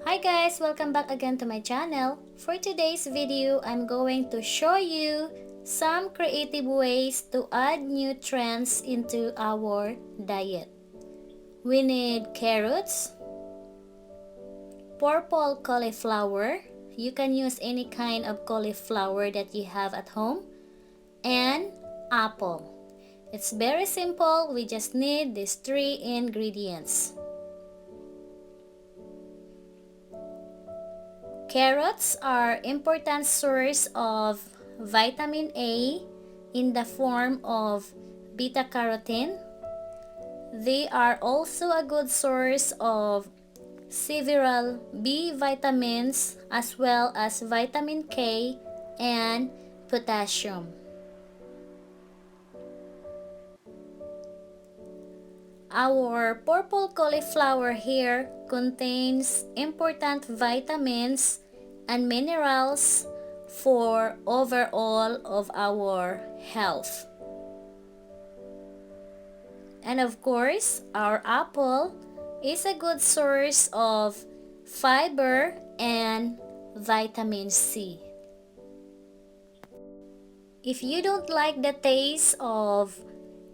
Hi guys, welcome back again to my channel. For today's video, I'm going to show you some creative ways to add nutrients into our diet. We need carrots, purple cauliflower. You can use any kind of cauliflower that you have at home, and apple. It's very simple. We just need these three ingredients. Carrots are important source of vitamin A in the form of beta-carotene. They are also a good source of several B vitamins as well as vitamin K and potassium. Our purple cauliflower here contains important vitamins and minerals for overall of our health. And of course, our apple is a good source of fiber and vitamin C. If you don't like the taste of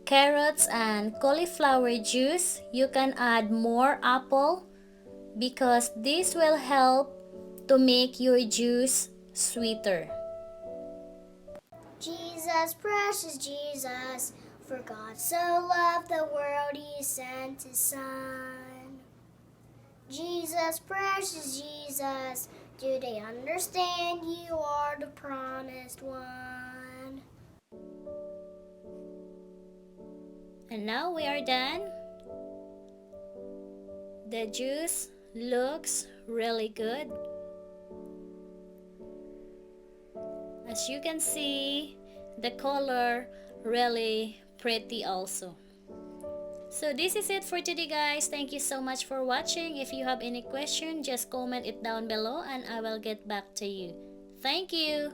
carrots and cauliflower juice, you can add more apple because this will help to make your juice sweeter. Jesus, precious Jesus, for God so loved the world he sent his Son. Jesus, precious Jesus, do they understand you are the promised one? And now we are done. The juice looks really good. As you can see, the color really pretty also. So this is it for today guys. Thank you so much for watching. If you have any question, just comment it down below and I will get back to you. Thank you.